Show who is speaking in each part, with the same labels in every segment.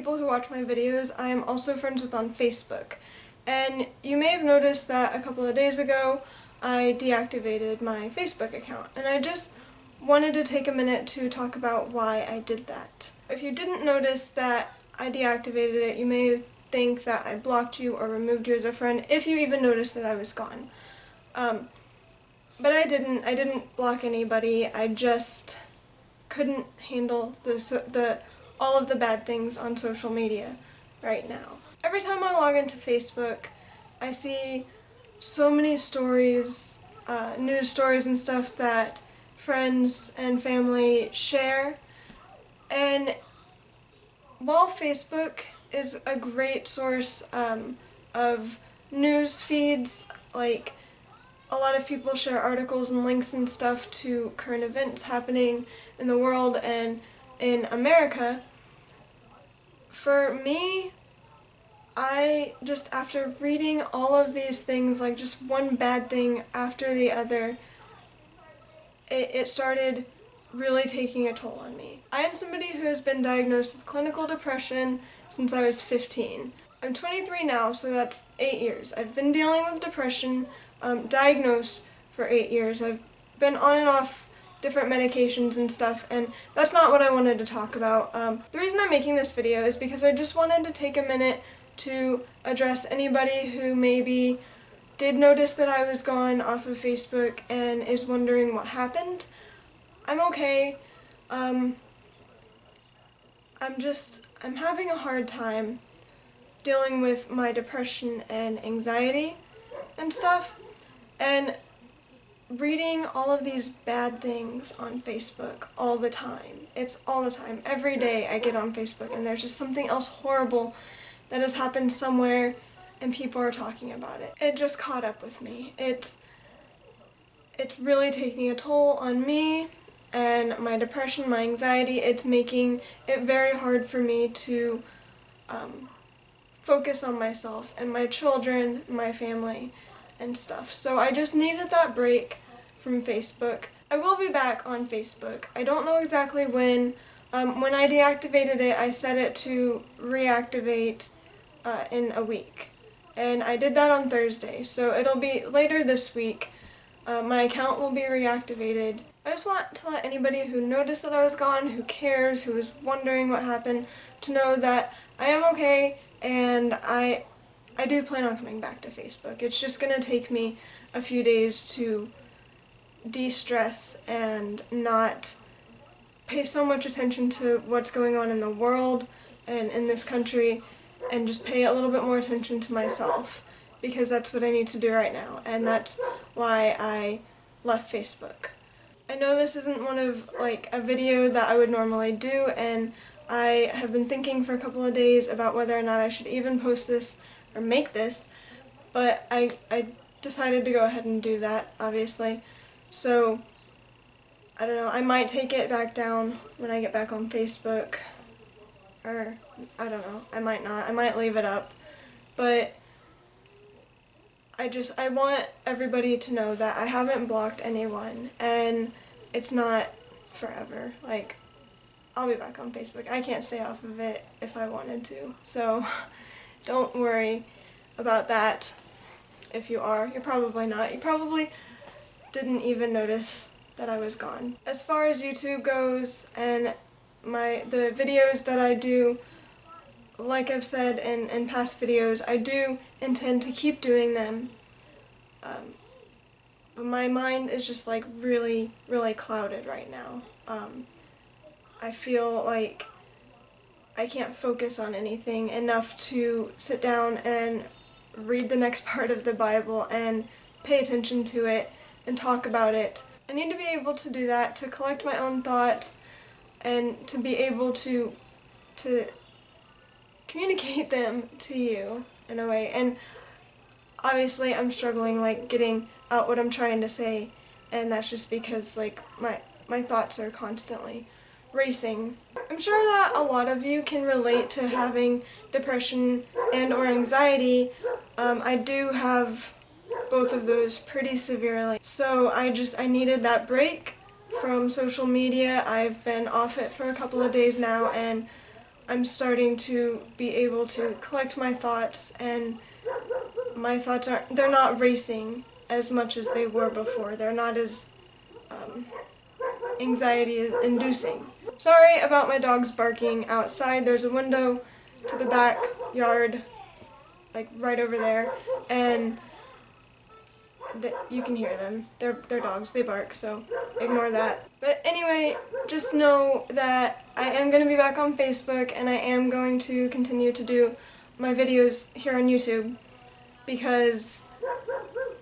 Speaker 1: people who watch my videos I am also friends with on Facebook. And you may have noticed that a couple of days ago I deactivated my Facebook account, and I just wanted to take a minute to talk about why I did that. If you didn't notice that I deactivated it, you may think that I blocked you or removed you as a friend, if you even noticed that I was gone. But I didn't block anybody. I just couldn't handle all of the bad things on social media right now. Every time I log into Facebook, I see so many stories, news stories and stuff that friends and family share. And while Facebook is a great source of news feeds, like a lot of people share articles and links and stuff to current events happening in the world and in America, for me, I just, after reading all of these things, like just one bad thing after the other, it started really taking a toll on me. I am somebody who has been diagnosed with clinical depression since I was 15. I'm 23 now, so that's 8 years. I've been dealing with depression, diagnosed for 8 years. I've been on and off different medications and stuff, and that's not what I wanted to talk about. The reason I'm making this video is because I just wanted to take a minute to address anybody who maybe did notice that I was gone off of Facebook and is wondering what happened. I'm okay. I'm having a hard time dealing with my depression and anxiety and stuff, and reading all of these bad things on Facebook all the time. It's all the time. Every day I get on Facebook and there's just something else horrible that has happened somewhere and people are talking about it. It just caught up with me. It's really taking a toll on me and my depression, my anxiety. It's making it very hard for me to focus on myself and my children, my family, and stuff. So I just needed that break from Facebook. I will be back on Facebook. I don't know exactly when. When I deactivated it, I set it to reactivate in a week. And I did that on Thursday, so it'll be later this week. My account will be reactivated. I just want to let anybody who noticed that I was gone, who cares, who is wondering what happened, to know that I am okay, and I do plan on coming back to Facebook. It's just going to take me a few days to de-stress and not pay so much attention to what's going on in the world and in this country, and just pay a little bit more attention to myself, because that's what I need to do right now, and that's why I left Facebook. I know this isn't one of a video that I would normally do, and I have been thinking for a couple of days about whether or not I should even post this or make this, but I decided to go ahead and do that, obviously. So, I don't know, I might take it back down when I get back on Facebook, or I don't know, I might not, I might leave it up, but I want everybody to know that I haven't blocked anyone, and it's not forever. Like, I'll be back on Facebook. I can't stay off of it if I wanted to, so don't worry about that. If you are, you're probably not. You probably didn't even notice that I was gone. As far as YouTube goes and the videos that I do, like I've said in past videos, I do intend to keep doing them, but my mind is just like really, really clouded right now. I feel like I can't focus on anything enough to sit down and read the next part of the Bible and pay attention to it and talk about it. I need to be able to do that, to collect my own thoughts, and to be able to communicate them to you in a way. And obviously I'm struggling getting out what I'm trying to say, and that's just because my thoughts are constantly racing. I'm sure that a lot of you can relate to having depression and or anxiety. I do have both of those pretty severely. So I needed that break from social media. I've been off it for a couple of days now, and I'm starting to be able to collect my thoughts, and my thoughts they're not racing as much as they were before. They're not as anxiety inducing. Sorry about my dogs barking outside. There's a window to the backyard, like right over there, and you can hear them. They're dogs, they bark, so ignore that. But anyway, just know that I am going to be back on Facebook, and I am going to continue to do my videos here on YouTube, because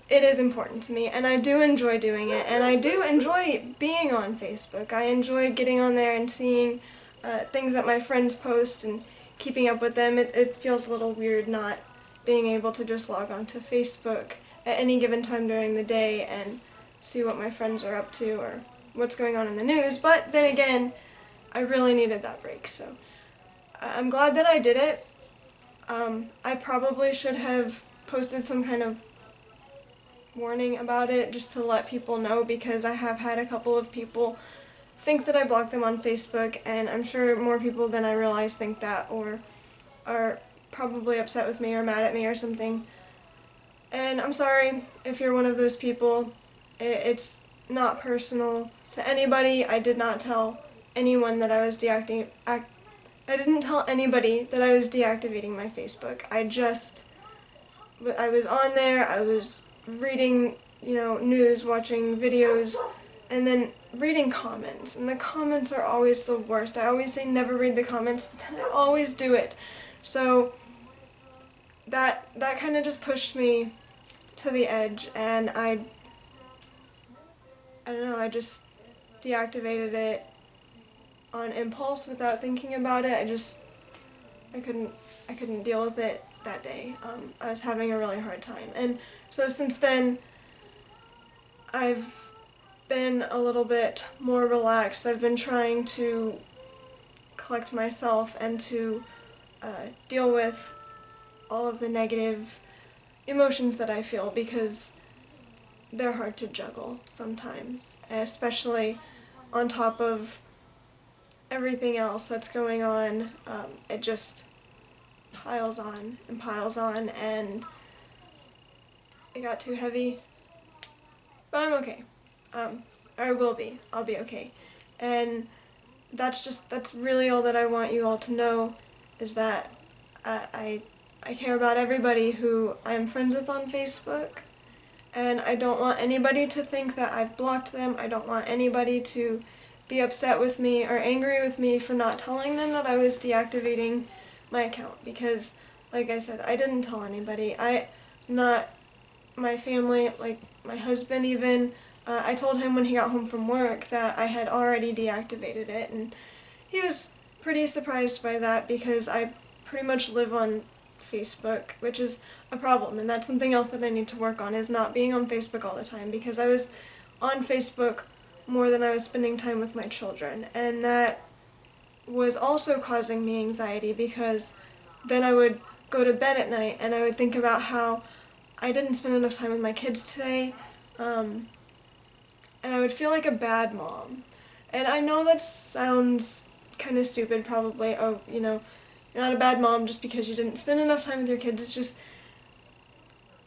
Speaker 1: it is important to me, and I do enjoy doing it, and I do enjoy being on Facebook. I enjoy getting on there and seeing things that my friends post and keeping up with them. It feels a little weird not being able to just log on to Facebook at any given time during the day and see what my friends are up to or what's going on in the news, but then again, I really needed that break, so I'm glad that I did it. I probably should have posted some kind of warning about it just to let people know, because I have had a couple of people think that I blocked them on Facebook, and I'm sure more people than I realize think that, or are probably upset with me or mad at me or something. And I'm sorry if you're one of those people. It's not personal to anybody. I did not tell anyone that I was I didn't tell anybody that I was deactivating my Facebook. I was on there, I was reading, news, watching videos, and then reading comments. And the comments are always the worst. I always say never read the comments, but then I always do it. So that kind of just pushed me to the edge, and I don't know, I just deactivated it on impulse without thinking about it. I couldn't deal with it that day. I was having a really hard time, and so since then I've been a little bit more relaxed. I've been trying to collect myself and to deal with all of the negative emotions that I feel, because they're hard to juggle sometimes, especially on top of everything else that's going on. It just piles on and piles on, and it got too heavy. But I'm okay. I will be. I'll be okay. And that's really all that I want you all to know, is that I care about everybody who I'm friends with on Facebook, and I don't want anybody to think that I've blocked them. I don't want anybody to be upset with me or angry with me for not telling them that I was deactivating my account, because, like I said, I didn't tell anybody. Not my family, like my husband even. I told him when he got home from work that I had already deactivated it, and he was pretty surprised by that, because I pretty much live on Facebook, which is a problem, and that's something else that I need to work on, is not being on Facebook all the time, because I was on Facebook more than I was spending time with my children, and that was also causing me anxiety, because then I would go to bed at night and I would think about how I didn't spend enough time with my kids today, and I would feel like a bad mom. And I know that sounds kind of stupid, probably. Oh, you're not a bad mom just because you didn't spend enough time with your kids. It's just,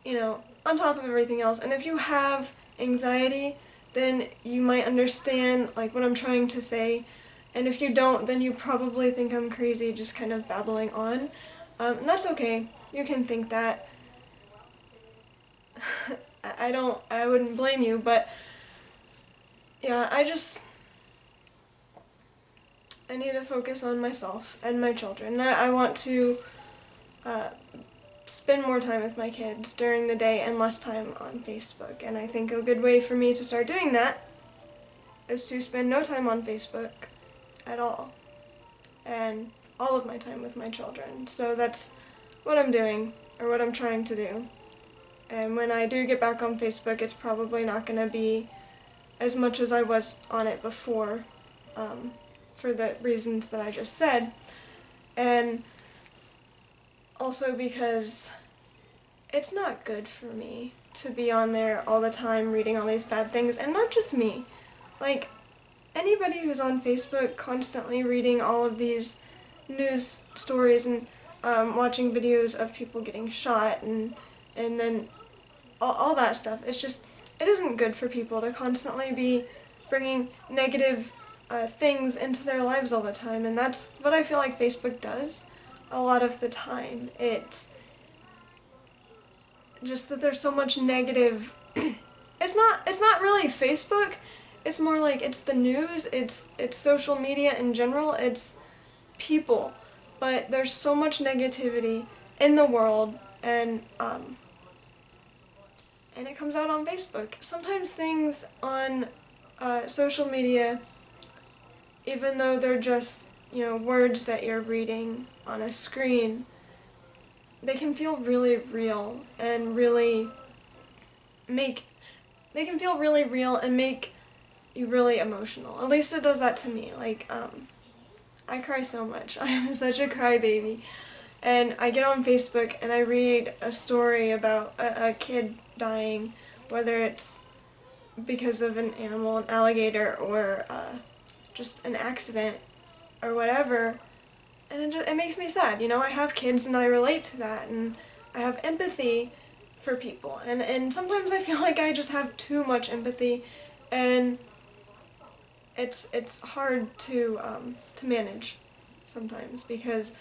Speaker 1: on top of everything else. And if you have anxiety, then you might understand, like, what I'm trying to say. And if you don't, then you probably think I'm crazy, just kind of babbling on. And that's okay. You can think that. I wouldn't blame you, but yeah, I need to focus on myself and my children. I want to spend more time with my kids during the day and less time on Facebook. And I think a good way for me to start doing that is to spend no time on Facebook at all, and all of my time with my children. So that's what I'm doing, or what I'm trying to do. And when I do get back on Facebook, it's probably not going to be as much as I was on it before, for the reasons that I just said. And also because it's not good for me to be on there all the time reading all these bad things, and not just me. Like, anybody who's on Facebook constantly reading all of these news stories and watching videos of people getting shot and then all that stuff. It's just, it isn't good for people to constantly be bringing negative things into their lives all the time, and that's what I feel like Facebook does a lot of the time. It's just that there's so much negative. It's not really Facebook. It's more like it's the news. It's social media in general. It's people, but there's so much negativity in the world, and it comes out on Facebook. Sometimes things on social media, even though they're just, words that you're reading on a screen, they can feel really real and they can feel really real and make you really emotional. At least it does that to me. Like, I cry so much. I am such a crybaby. And I get on Facebook and I read a story about a kid dying, whether it's because of an animal, an alligator, or just an accident or whatever, and it makes me sad. I have kids and I relate to that, and I have empathy for people, and sometimes I feel like I just have too much empathy, and it's hard to manage sometimes, because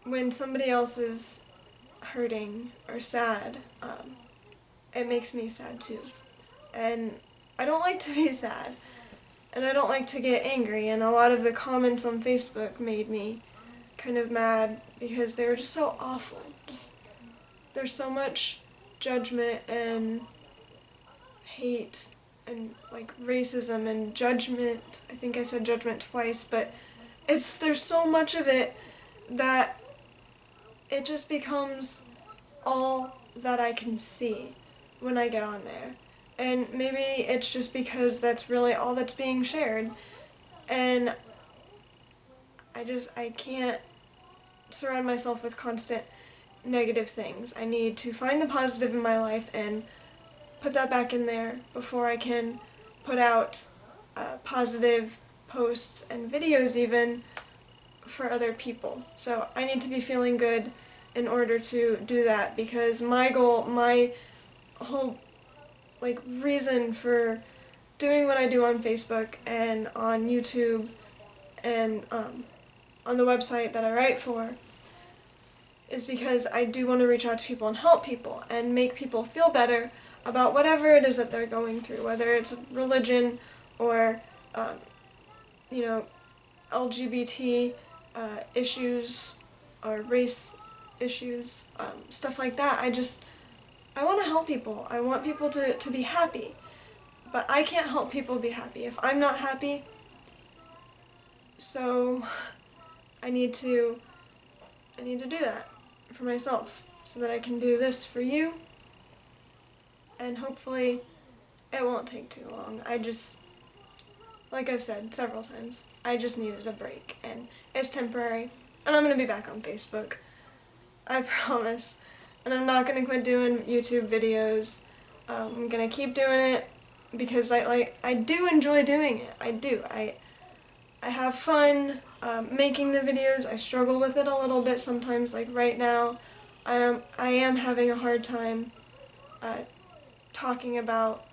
Speaker 1: when somebody else is hurting or sad, it makes me sad too. And I don't like to be sad, and I don't like to get angry, and a lot of the comments on Facebook made me kind of mad because they were just so awful. There's so much judgment and hate and like racism and judgment. I think I said judgment twice, but there's so much of it that it just becomes all that I can see when I get on there. And maybe it's just because that's really all that's being shared, and I can't surround myself with constant negative things. I need to find the positive in my life and put that back in there before I can put out positive posts and videos even for other people. So I need to be feeling good in order to do that, because my goal, my whole reason for doing what I do on Facebook and on YouTube and on the website that I write for is because I do want to reach out to people and help people and make people feel better about whatever it is that they're going through, whether it's religion or LGBT issues or race issues, stuff like that. I want to help people. I want people to be happy. But I can't help people be happy if I'm not happy. So I need to do that for myself so that I can do this for you. And hopefully it won't take too long. Like I've said several times, I just needed a break, and it's temporary. And I'm going to be back on Facebook. I promise. And I'm not going to quit doing YouTube videos. I'm going to keep doing it because I do enjoy doing it. I do. I have fun making the videos. I struggle with it a little bit sometimes. Like right now, I am having a hard time talking about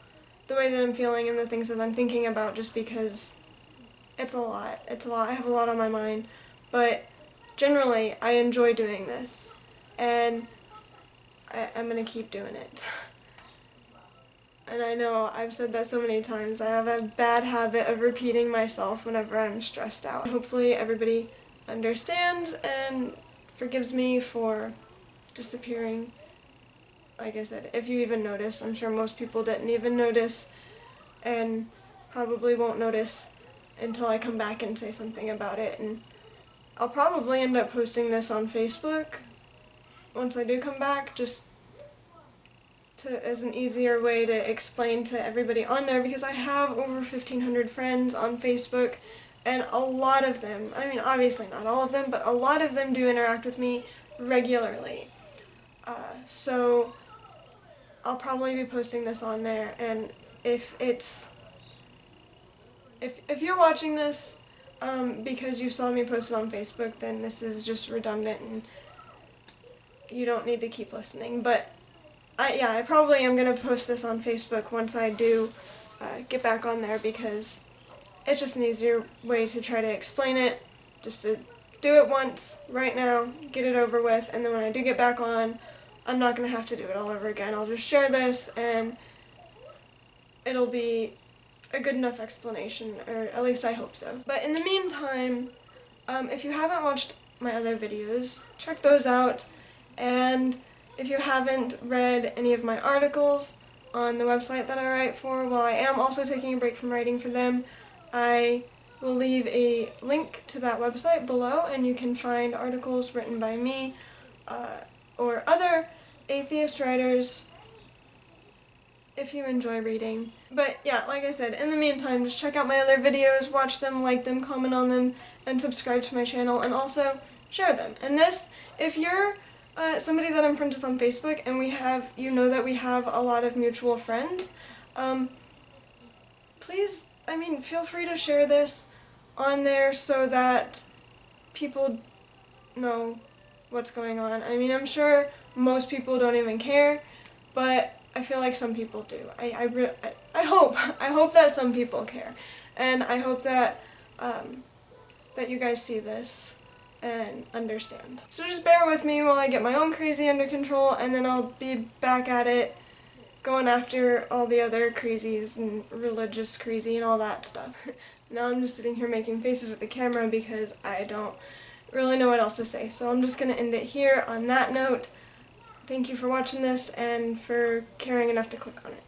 Speaker 1: the way that I'm feeling and the things that I'm thinking about, just because it's a lot. It's a lot. I have a lot on my mind. But generally, I enjoy doing this. And I'm going to keep doing it. And I know I've said that so many times. I have a bad habit of repeating myself whenever I'm stressed out. Hopefully everybody understands and forgives me for disappearing. Like I said, if you even noticed, I'm sure most people didn't even notice and probably won't notice until I come back and say something about it. And I'll probably end up posting this on Facebook once I do come back, just as an easier way to explain to everybody on there, because I have over 1,500 friends on Facebook, and a lot of them, I mean obviously not all of them, but a lot of them do interact with me regularly. So I'll probably be posting this on there, and if you're watching this, because you saw me post it on Facebook, then this is just redundant and you don't need to keep listening. But I probably am going to post this on Facebook once I do get back on there, because it's just an easier way to try to explain it, just to do it once, right now, get it over with, and then when I do get back on, I'm not going to have to do it all over again. I'll just share this and it'll be a good enough explanation, or at least I hope so. But in the meantime, if you haven't watched my other videos, check those out, and if you haven't read any of my articles on the website that I write for, while I am also taking a break from writing for them, I will leave a link to that website below, and you can find articles written by me or other atheist writers if you enjoy reading. But yeah, like I said, in the meantime, just check out my other videos, watch them, like them, comment on them, and subscribe to my channel, and also share them. And this, if you're somebody that I'm friends with on Facebook, and you know that we have a lot of mutual friends, please, feel free to share this on there so that people know what's going on. I'm sure most people don't even care, but I feel like some people do. I hope that some people care, and I hope that that you guys see this and understand. So just bear with me while I get my own crazy under control, and then I'll be back at it, going after all the other crazies and religious crazy and all that stuff. Now I'm just sitting here making faces at the camera because I don't really know what else to say. So I'm just going to end it here on that note. Thank you for watching this and for caring enough to click on it.